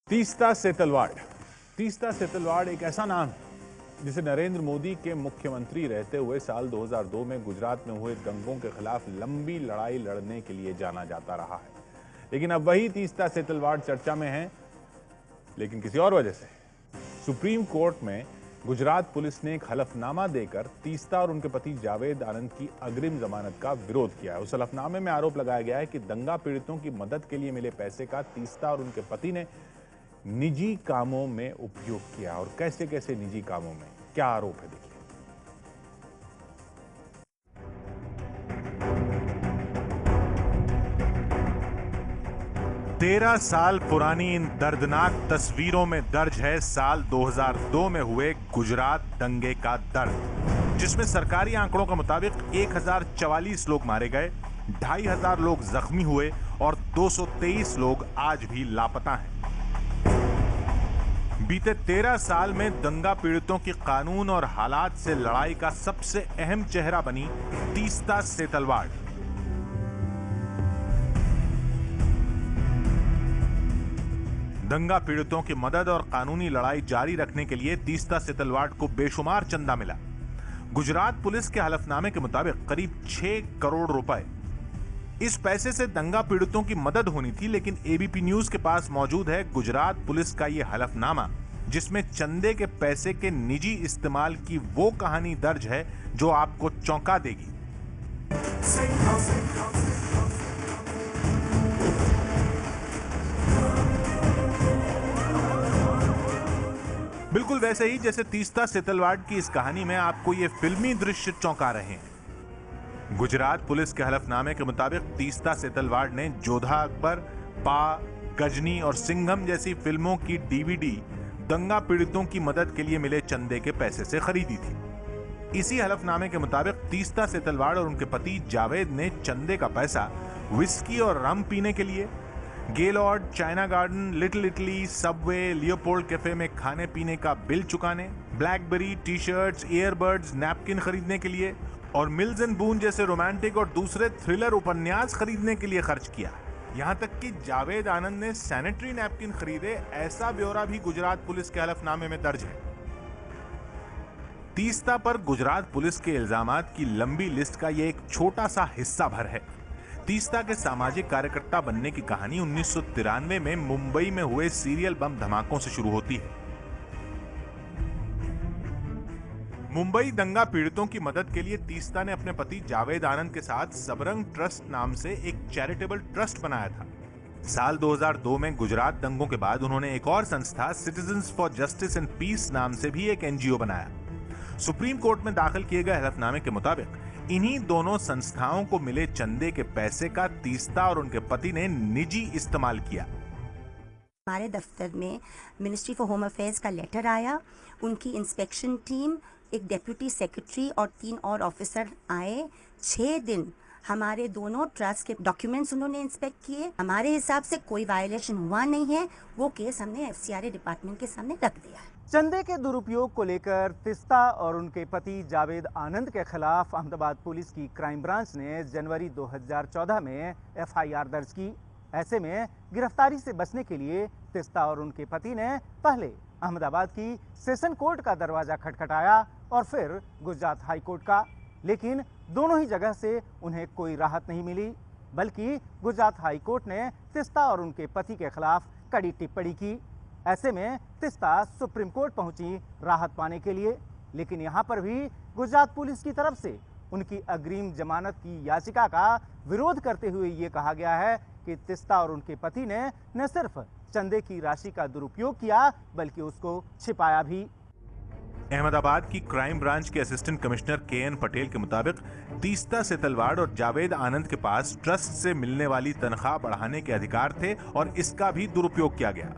तीस्ता सेतलवाड़। तीस्ता सेतलवाड़ एक ऐसा नाम है जिसे नरेंद्र मोदी के मुख्यमंत्री रहते हुए साल 2002 में गुजरात में हुए दंगों के खिलाफ लंबी लड़ाई लड़ने के लिए जाना जाता रहा है। लेकिन अब वही तीस्ता सेतलवाड़ चर्चा में है, लेकिन किसी और वजह से। सुप्रीम कोर्ट में गुजरात पुलिस ने एक हलफनामा देकर तीस्ता और उनके पति जावेद आनंद की अग्रिम जमानत का विरोध किया है। उस हलफनामे में आरोप लगाया गया है कि दंगा पीड़ितों की मदद के लिए मिले पैसे का तीस्ता और उनके पति ने निजी कामों में उपयोग किया। और कैसे कैसे निजी कामों में, क्या आरोप है, देखिए। 13 साल पुरानी इन दर्दनाक तस्वीरों में दर्ज है साल 2002 में हुए गुजरात दंगे का दर्द, जिसमें सरकारी आंकड़ों के मुताबिक 1044 लोग मारे गए, 2500 लोग जख्मी हुए और 223 लोग आज भी लापता हैं। बीते 13 साल में दंगा पीड़ितों की कानून और हालात से लड़ाई का सबसे अहम चेहरा बनी तीस्ता सेतलवाड़। दंगा पीड़ितों की मदद और कानूनी लड़ाई जारी रखने के लिए तीस्ता सेतलवाड़ को बेशुमार चंदा मिला। गुजरात पुलिस के हलफनामे के मुताबिक करीब 6 करोड़ रुपए। इस पैसे से दंगा पीड़ितों की मदद होनी थी, लेकिन एबीपी न्यूज के पास मौजूद है गुजरात पुलिस का यह हलफनामा, जिसमें चंदे के पैसे के निजी इस्तेमाल की वो कहानी दर्ज है जो आपको चौंका देगी। बिल्कुल वैसे ही जैसे तीस्ता सेतलवाड़ की इस कहानी में आपको ये फिल्मी दृश्य चौंका रहे हैं। गुजरात पुलिस के हलफनामे के मुताबिक तीस्ता सेतलवाड़ ने जोधा अकबर, पा, गजनी और सिंघम जैसी फिल्मों की डीवीडी दंगा पीड़ितों की मदद के लिए मिले चंदे के पैसे से खरीदी थी। इसी हलफनामे के मुताबिक तीस्ता सेतलवाड़ और उनके पति जावेद ने चंदे का पैसा विस्की और रम पीने के लिए, Gaylord, China garden, little Italy, Subway, Leopold cafe में खाने पीने का बिल चुकाने, blackberry, T shirts, earbuds, napkin खरीदने के लिए और मिल्स एंड बून जैसे रोमांटिक और दूसरे थ्रिलर उपन्यास खरीदने के लिए खर्च किया। यहां तक कि जावेद आनंद ने सैनिटरी नैपकिन खरीदे, ऐसा ब्यौरा भी गुजरात पुलिस के हलफनामे में दर्ज है। तीस्ता पर गुजरात पुलिस के इल्जामात की लंबी लिस्ट का यह एक छोटा सा हिस्सा भर है। तीस्ता के सामाजिक कार्यकर्ता बनने की कहानी 1993 में मुंबई में हुए सीरियल बम धमाकों से शुरू होती है। मुंबई दंगा पीड़ितों की मदद के लिए तीस्ता ने अपने पति जावेद आनंद के साथ सबरंग ट्रस्ट नाम से एक चैरिटेबल ट्रस्ट बनाया था। साल 2002 में गुजरात दंगों के बाद उन्होंने एक और संस्था citizens for justice and peace नाम से भी एक एनजीओ बनाया। सुप्रीम कोर्ट में दाखिल किए गए हलफनामे के मुताबिक इन्हीं दोनों संस्थाओं को मिले चंदे के पैसे का तीस्ता और उनके पति ने निजी इस्तेमाल किया। हमारे दफ्तर में मिनिस्ट्री फॉर होम अफेयर्स का लेटर आया, उनकी इंस्पेक्शन टीम, एक डेप्यूटी सेक्रेटरी और 3 और ऑफिसर आए। 6 दिन हमारे दोनों ट्रस्ट के डॉक्यूमेंट्स उन्होंने इंस्पेक्ट किए। हमारे हिसाब से कोई वायलेशन हुआ नहीं है। वो केस हमने एफसीआरए डिपार्टमेंट के सामने रख दिया है। चंदे के दुरुपयोग को लेकर तीस्ता और उनके पति जावेद आनंद के खिलाफ अहमदाबाद पुलिस की क्राइम ब्रांच ने जनवरी 2014 में एफआईआर दर्ज की। ऐसे में गिरफ्तारी से बचने के लिए तीस्ता और उनके पति ने पहले अहमदाबाद की सेशन कोर्ट का दरवाजा खटखटाया और फिर गुजरात हाई कोर्ट का, लेकिन दोनों ही जगह से उन्हें कोई राहत नहीं मिली, बल्कि गुजरात हाई कोर्ट ने तीस्ता और उनके पति के खिलाफ कड़ी टिप्पणी की। ऐसे में तीस्ता सुप्रीम कोर्ट पहुंची राहत पाने के लिए, लेकिन यहां पर भी गुजरात पुलिस की तरफ से उनकी अग्रिम जमानत की याचिका का विरोध करते हुए ये कहा गया है कि तीस्ता और उनके पति ने न सिर्फ चंदे की राशि का दुरुपयोग किया, बल्कि उसको छिपाया भी। अहमदाबाद की क्राइम ब्रांच के असिस्टेंट कमिश्नर केएन पटेल के मुताबिक तीस्ता सेतलवाड़ और जावेद आनंद के पास ट्रस्ट से मिलने वाली तनख्वाह बढ़ाने के अधिकार थे और इसका भी दुरुपयोग किया गया।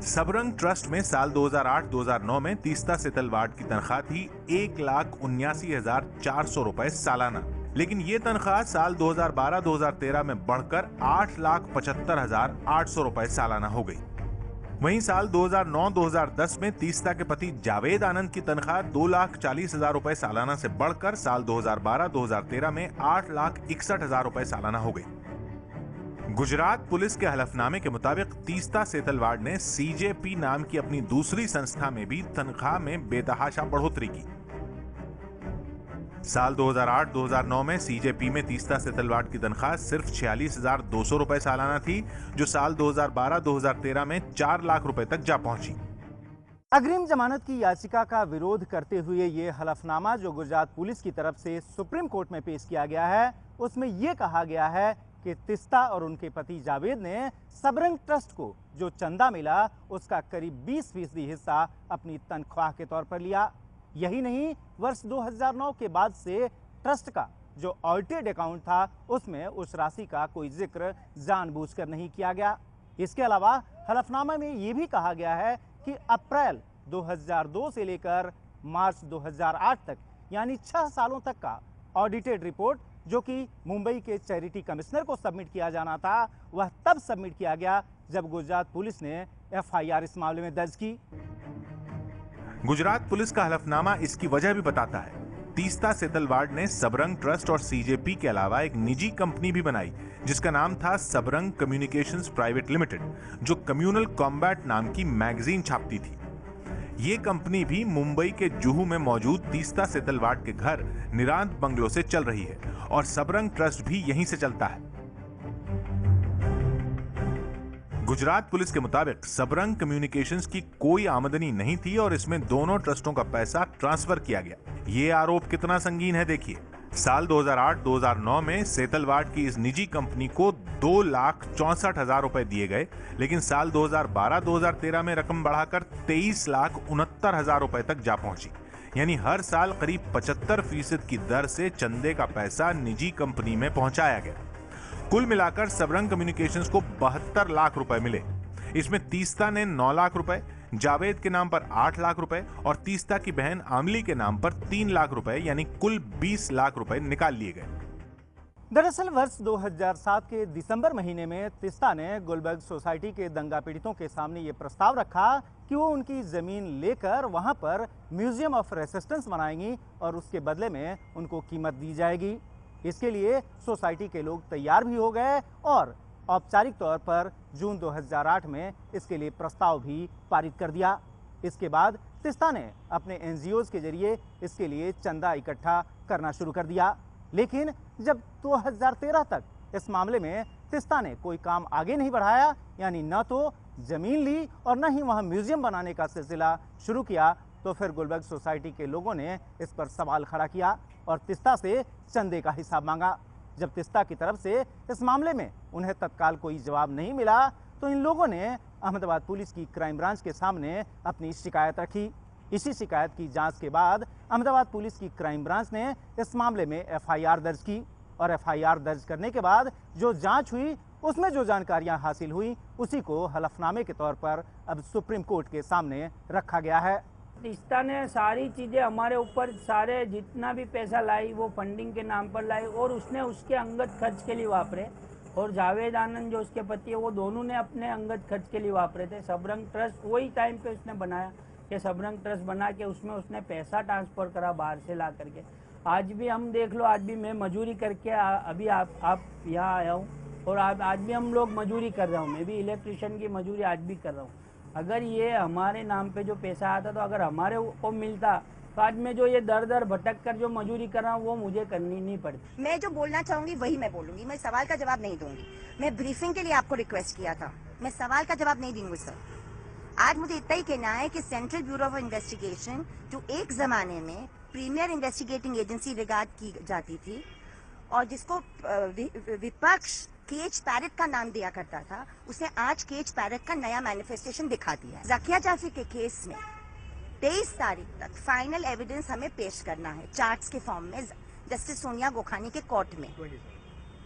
सबरंग ट्रस्ट में साल 2008-2009 में तीस्ता सेतलवाड़ की तनख्वाह थी 1,79,400 रुपए सालाना, लेकिन ये तनख्वाह साल 2012-2013 में बढ़कर 8,75,800 रुपए सालाना हो गई। वहीं साल 2009-2010 में तीस्ता के पति जावेद आनंद की तनख्वाह 2,40,000 रुपए सालाना से बढ़कर साल 2012-2013 में 8,61,000 रुपए सालाना हो गई। गुजरात पुलिस के हलफनामे के मुताबिक तीस्ता सेतलवाड़ ने सीजेपी नाम की अपनी दूसरी संस्था में भी तनख्वाह में बेतहाशा बढ़ोतरी की। साल 2008-2009 में सीजेपी में तीस्ता सेतलवाड़ की तनख्वाह सिर्फ 46,200 रुपए सालाना थी, जो साल 2012-2013 में 4 लाख रुपए तक जा पहुंची। अग्रिम जमानत की याचिका का विरोध करते हुए ये हलफनामा जो गुजरात पुलिस की तरफ से सुप्रीम कोर्ट में पेश किया गया है, उसमें यह कहा गया है कि तीस्ता और उनके पति जावेद ने सबरंग ट्रस्ट को जो चंदा मिला उसका करीब 20% हिस्सा अपनी तनख्वाह के तौर पर लिया। यही नहीं, वर्ष 2009 के बाद से ट्रस्ट का जो ऑडिटेड अकाउंट था उसमें उस राशि का कोई जिक्र जानबूझकर नहीं किया गया। इसके अलावा हलफनामा में यह भी कहा गया है कि अप्रैल 2002 से लेकर मार्च 2008 तक यानी 6 सालों तक का ऑडिटेड रिपोर्ट जो कि मुंबई के चैरिटी कमिश्नर को सबमिट किया जाना था, वह तब सबमिट किया गया जब गुजरात पुलिस ने एफआईआर इस मामले में दर्ज की। गुजरात पुलिस का हलफनामा इसकी वजह भी बताता है। तीस्ता सेतलवाड़ ने सबरंग ट्रस्ट और सीजेपी के अलावा एक निजी कंपनी भी बनाई जिसका नाम था सबरंग कम्युनिकेशंस प्राइवेट लिमिटेड, जो कम्युनल कॉम्बैट नाम की मैगजीन छापती थी। ये कंपनी भी मुंबई के जुहू में मौजूद तीस्ता सेतलवाड़ के घर निरांत बंगलो से चल रही है और सबरंग ट्रस्ट भी यहीं से चलता है। गुजरात पुलिस के मुताबिक सबरंग कम्युनिकेशंस की कोई आमदनी नहीं थी और इसमें दोनों ट्रस्टों का पैसा ट्रांसफर किया गया। ये आरोप कितना संगीन है देखिए। साल 2008-2009 में सेतलवाड़ की इस निजी कंपनी को 2,64,000 रुपए दिए गए, लेकिन साल 2012-2013 में रकम बढ़ाकर 23,69,000 रुपए तक जा पहुंची। यानी हर साल करीब 75% की दर से चंदे का पैसा निजी कंपनी में पहुंचाया गया। कुल मिलाकर सबरंग कम्युनिकेशंस को 72 लाख रुपए मिले। इसमें तीस्ता ने 9 लाख रुपए, जावेद के नाम पर 8 लाख रुपए और तीस्ता की बहन आमली के नाम पर 3 लाख रुपए यानी कुल 20 लाख रुपए निकाल लिए गए। दरअसल वर्ष 2007 के दिसंबर महीने में तीस्ता ने गुलबर्ग सोसाइटी के दंगा पीड़ितों के सामने ये प्रस्ताव रखा कि वो उनकी जमीन लेकर वहां पर म्यूजियम ऑफ रेसिस्टेंस बनाएंगी और उसके बदले में उनको कीमत दी जाएगी। इसके लिए सोसाइटी के लोग तैयार भी हो गए और औपचारिक तौर पर जून 2008 में इसके लिए प्रस्ताव भी पारित कर दिया। इसके बाद तीस्ता ने अपने एनजीओज के जरिए इसके लिए चंदा इकट्ठा करना शुरू कर दिया, लेकिन जब 2013 तक इस मामले में तीस्ता ने कोई काम आगे नहीं बढ़ाया, यानी न तो जमीन ली और न ही वहां म्यूजियम बनाने का सिलसिला शुरू किया, तो फिर गुलबर्ग सोसाइटी के लोगों ने इस पर सवाल खड़ा किया और तीस्ता से चंदे का हिसाब मांगा। जब तीस्ता की तरफ से इस मामले में उन्हें तत्काल कोई जवाब नहीं मिला, तो इन लोगों ने अहमदाबाद पुलिस की क्राइम ब्रांच के सामने अपनी शिकायत रखी। इसी शिकायत की जांच के बाद अहमदाबाद पुलिस की क्राइम ब्रांच ने इस मामले में एफआईआर दर्ज की और एफआईआर दर्ज करने के बाद जो जांच हुई उसमें जो जानकारियां हासिल हुई उसी को हलफनामे के तौर पर अब सुप्रीम कोर्ट के सामने रखा गया है। तीस्ता ने सारी चीज़ें हमारे ऊपर, सारे जितना भी पैसा लाई वो फंडिंग के नाम पर लाई और उसने उसके अंगत खर्च के लिए वापरे, और जावेद आनंद जो उसके पति है वो दोनों ने अपने अंगत खर्च के लिए वापरे थे। सबरंग ट्रस्ट वही टाइम पे उसने बनाया कि सबरंग ट्रस्ट बना के उसमें उसने पैसा ट्रांसफ़र करा बाहर से ला करके। आज भी हम देख लो, आज भी मैं मजदूरी करके अभी आप यहाँ आया हूँ और आज भी हम लोग मजदूरी कर रहा हूँ। मैं भी इलेक्ट्रिशियन की मजदूरी आज भी कर रहा हूँ। अगर ये हमारे नाम पे जो पैसा आता तो अगर हमारे को मिलता तो आज मैं जो ये दर दर भटक कर जो मजदूरी कर रहा हूँ वो मुझे करनी नहीं पड़ती। मैं जो बोलना चाहूंगी वही मैं बोलूंगी, मैं सवाल का जवाब नहीं दूंगी। मैं ब्रीफिंग के लिए आपको रिक्वेस्ट किया था, मैं सवाल का जवाब नहीं दूंगी सर। आज मुझे इतना ही कहना है कि सेंट्रल ब्यूरो ऑफ इन्वेस्टिगेशन जो एक जमाने में प्रीमियर इन्वेस्टिगेटिंग एजेंसी रिगार्ड की जाती थी और जिसको विपक्ष केज पैरेट का नाम दिया करता था, उसे आज केज पैरेट का नया मैनिफेस्टेशन दिखा दिया है। जाकिया जाफरी के केस में 23 तारीख तक फाइनल एविडेंस हमें पेश करना है चार्ट्स के फॉर्म में जस्टिस सोनिया गोखानी के कोर्ट में।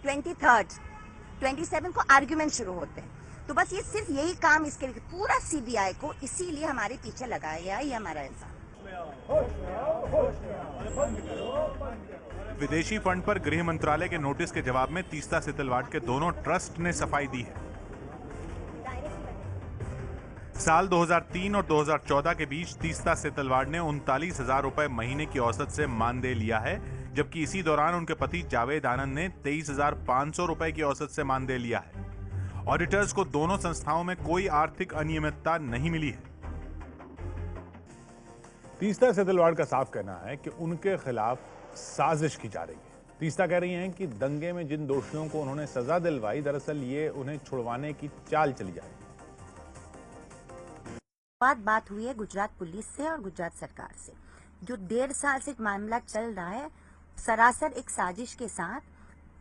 27 को आर्ग्यूमेंट शुरू होते हैं। तो बस ये सिर्फ यही काम इसके लिए पूरा सीबीआई को इसीलिए हमारे पीछे लगाया गया, ये हमारा इंसान। विदेशी फंड पर गृह मंत्रालय के नोटिस के जवाब में तीस्ता सेतलवाड़ के दोनों ट्रस्ट ने सफाई दी है। साल 2003 और 2014 के बीच तीस्ता सेतलवाड़ ने 39,000 रुपए महीने की औसत से मानदेय लिया है, जबकि इसी दौरान उनके पति जावेद आनंद ने 23,500 रुपए की औसत से मानदेय लिया है। ऑडिटर्स को दोनों संस्थाओं में कोई आर्थिक अनियमितता नहीं मिली है। तीस्ता सेतलवाड़ का साफ कहना है कि उनके खिलाफ साजिश की जा रही है। तीस्ता कह रही हैं कि दंगे में जिन दोषियों को उन्होंने सजा दिलवाई, दरअसल ये उन्हें छुड़वाने की चाल चली जा रही है। बात हुई है गुजरात पुलिस से और गुजरात सरकार से। जो 1.5 साल से मामला चल रहा है, सरासर एक साजिश के साथ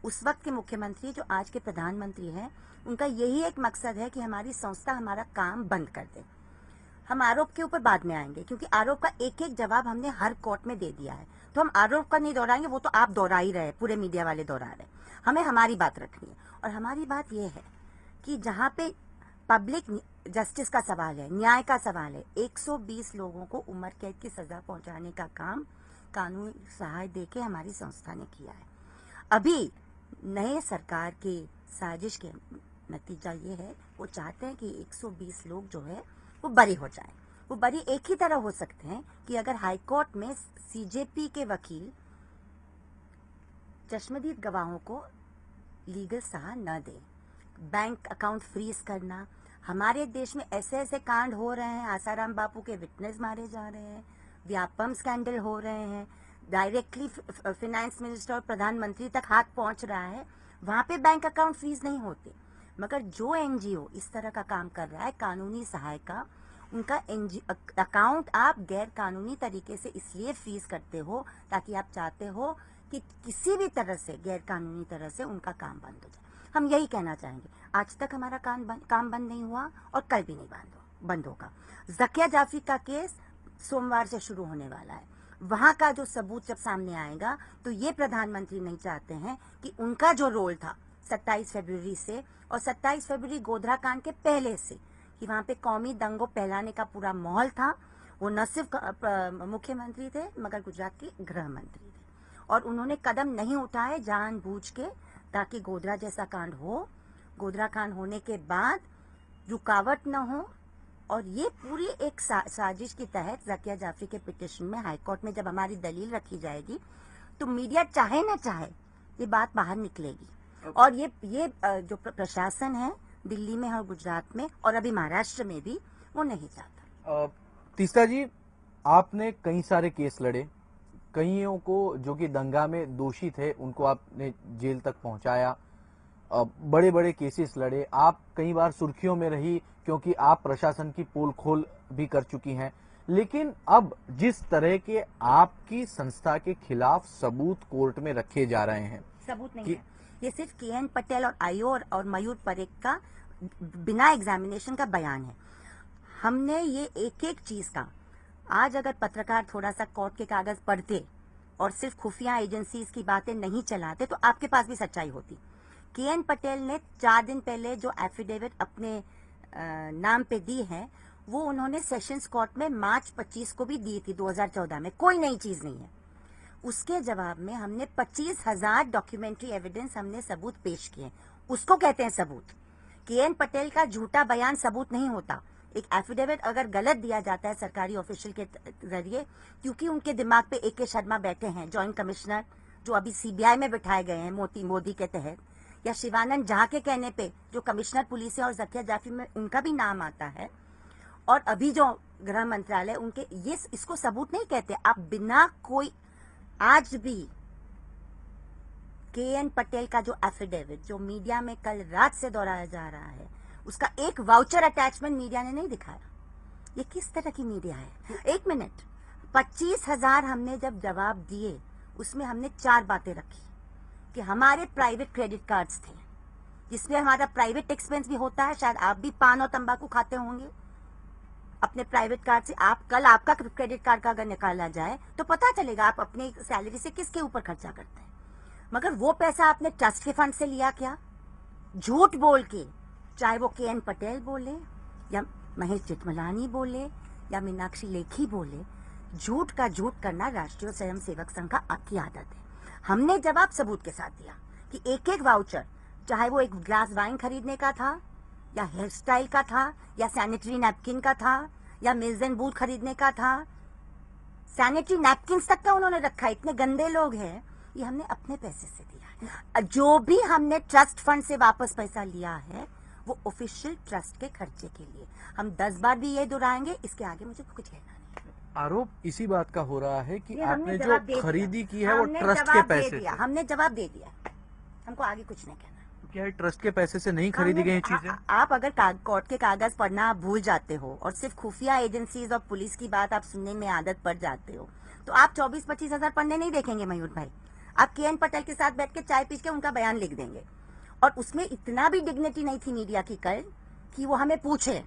उस वक्त के मुख्यमंत्री जो आज के प्रधानमंत्री हैं, उनका यही एक मकसद है कि हमारी संस्था हमारा काम बंद कर दे। हम आरोप के ऊपर बाद में आएंगे, क्योंकि आरोप का एक एक जवाब हमने हर कोर्ट में दे दिया है, तो हम आरोप का नहीं दोहराएंगे, वो तो आप दोहरा ही रहे, पूरे मीडिया वाले दोहरा रहे। हमें हमारी बात रखनी है, और हमारी बात यह है कि जहाँ पे पब्लिक जस्टिस का सवाल है, न्याय का सवाल है, 120 लोगों को उम्र कैद की सजा पहुंचाने का काम कानूनी सहाय देके हमारी संस्था ने किया है। अभी नए सरकार के साजिश के नतीजा ये है, वो चाहते हैं कि 120 लोग जो है वो बरी हो जाएं। वो बरी एक ही तरह हो सकते हैं कि अगर हाईकोर्ट में सीजेपी के वकील चश्मदीद गवाहों को लीगल सहारा न दे, बैंक अकाउंट फ्रीज करना। हमारे देश में ऐसे ऐसे कांड हो रहे हैं, आसाराम बापू के विटनेस मारे जा रहे हैं, व्यापम स्कैंडल हो रहे हैं, डायरेक्टली फाइनेंस मिनिस्टर और प्रधानमंत्री तक हाथ पहुंच रहा है, वहां पे बैंक अकाउंट फ्रीज नहीं होते। मगर जो एनजीओ इस तरह का काम कर रहा है कानूनी सहायता, उनका अकाउंट आप गैर कानूनी तरीके से इसलिए फ्रीज करते हो ताकि आप चाहते हो कि किसी भी तरह से गैर कानूनी तरह से उनका काम बंद हो जाए। हम यही कहना चाहेंगे, आज तक हमारा काम बंद नहीं हुआ और कल भी नहीं बंद होगा। जकिया जाफरी का केस सोमवार से शुरू होने वाला है। वहां का जो सबूत जब सामने आएगा तो ये प्रधानमंत्री नहीं चाहते हैं कि उनका जो रोल था 27 फरवरी से और 27 फरवरी गोधरा कांड के पहले से, कि वहां पे कौमी दंगों फैलाने का पूरा माहौल था। वो न सिर्फ मुख्यमंत्री थे मगर गुजरात के गृह मंत्री थे, और उन्होंने कदम नहीं उठाए जानबूझ के ताकि गोधरा जैसा कांड हो। गोधरा कांड होने के बाद रुकावट न हो, और ये पूरी एक साजिश के तहत जकिया जाफरी के पिटिशन में हाईकोर्ट में जब हमारी दलील रखी जाएगी तो मीडिया चाहे न चाहे ये बात बाहर निकलेगी। और ये जो प्रशासन है दिल्ली में और गुजरात में और अभी महाराष्ट्र में भी, वो नहीं चाहता। तीस्ता जी, आपने कई सारे केस लड़े, कईयों को जो कि दंगा में दोषी थे उनको आपने जेल तक पहुंचाया, बड़े बड़े केसेस लड़े, आप कई बार सुर्खियों में रही क्योंकि आप प्रशासन की पोल खोल भी कर चुकी हैं। लेकिन अब जिस तरह के आपकी संस्था के खिलाफ सबूत कोर्ट में रखे जा रहे हैं, सबूत नहीं है, ये सिर्फ KN पटेल और आयो और मयूर परेख का बिना एग्जामिनेशन का बयान है। हमने ये एक एक चीज का, आज अगर पत्रकार थोड़ा सा कोर्ट के कागज पढ़ते और सिर्फ खुफिया एजेंसीज की बातें नहीं चलाते तो आपके पास भी सच्चाई होती। KN पटेल ने 4 दिन पहले जो एफिडेविट अपने नाम पे दी है, वो उन्होंने सेशंस कोर्ट में मार्च 25 को भी दी थी 2014 में। कोई नई चीज नहीं है। उसके जवाब में हमने 25,000 डॉक्यूमेंट्री एविडेंस, हमने सबूत पेश किए, उसको कहते हैं सबूत। KN पटेल का झूठा बयान सबूत नहीं होता। एक एफिडेविट अगर गलत दिया जाता है सरकारी ऑफिशियल के जरिए, क्योंकि उनके दिमाग पे AK शर्मा बैठे हैं, जॉइंट कमिश्नर, जो अभी CBI में बिठाए गए हैं मोदी के तहत, या शिवानंद झा के कहने पे जो कमिश्नर पुलिस है और जकिया जाफरी में उनका भी नाम आता है, और अभी जो गृह मंत्रालय उनके, ये इसको सबूत नहीं कहते। आप बिना कोई, आज भी KN पटेल का जो एफिडेविट जो मीडिया में कल रात से दोहराया जा रहा है, उसका एक वाउचर अटैचमेंट मीडिया ने नहीं दिखाया। ये किस तरह की मीडिया है? एक मिनट, 25,000 हमने जब जवाब दिए, उसमें हमने 4 बातें रखी कि हमारे प्राइवेट क्रेडिट कार्ड्स थे जिसमें हमारा प्राइवेट एक्सपेंस भी होता है। शायद आप भी पान और तंबाकू खाते होंगे अपने प्राइवेट कार्ड से। आप कल आपका क्रेडिट कार्ड का अगर निकाला जाए तो पता चलेगा आप अपनी सैलरी से किसके ऊपर खर्चा करते हैं। मगर वो पैसा आपने ट्रस्ट के फंड से लिया क्या? झूठ बोल के, चाहे वो KN पटेल बोले या महेश जेठमलानी बोले या मीनाक्षी लेखी बोले, झूठ का झूठ करना राष्ट्रीय स्वयं सेवक संघ की आदत है। हमने जवाब सबूत के साथ दिया कि एक एक वाउचर, चाहे वो एक ग्लास वाइन खरीदने का था या हेयर स्टाइल का था या सैनिटरी नैपकिन का था या मेजन बूथ खरीदने का था, सैनिटरी नैपकिन तक का उन्होंने रखा। इतने गंदे लोग हैं। ये हमने अपने पैसे से दिया है। जो भी हमने ट्रस्ट फंड से वापस पैसा लिया है वो ऑफिशियल ट्रस्ट के खर्चे के लिए। हम 10 बार भी ये दोहराएंगे, इसके आगे मुझे कुछ कहना नहीं। आरोप इसी बात का हो रहा है कि ये हमने आपने जो जवाब दे दिया। खरीदी की है वो हमने ट्रस्ट जवाब के दे पैसे दिया, से। हमने जवाब दे दिया, हमको आगे कुछ नहीं कहना। क्या है, ट्रस्ट के पैसे से नहीं खरीदी गई चीजें? आप अगर कोर्ट के कागज पढ़ना आप भूल जाते हो और सिर्फ खुफिया एजेंसीज और पुलिस की बात आप सुनने में आदत पड़ जाते हो, तो आप 24-25 हजार पढ़ने नहीं देखेंगे मयूर भाई। आप KN पटेल के साथ बैठ के चाय पी के उनका बयान लिख देंगे। और उसमें इतना भी डिग्निटी नहीं थी मीडिया की कल कि वो हमें पूछे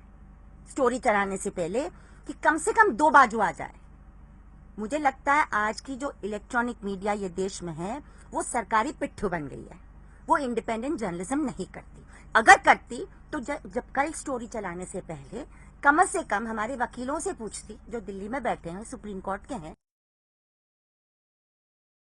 स्टोरी चलाने से पहले कि कम से कम 2 बाजू आ जाए। मुझे लगता है आज की जो इलेक्ट्रॉनिक मीडिया ये देश में है वो सरकारी पिट्ठू बन गई है, वो इंडिपेंडेंट जर्नलिज्म नहीं करती। अगर करती तो जब कल स्टोरी चलाने से पहले कम से कम हमारे वकीलों से पूछती जो दिल्ली में बैठे हैं, सुप्रीम कोर्ट के हैं।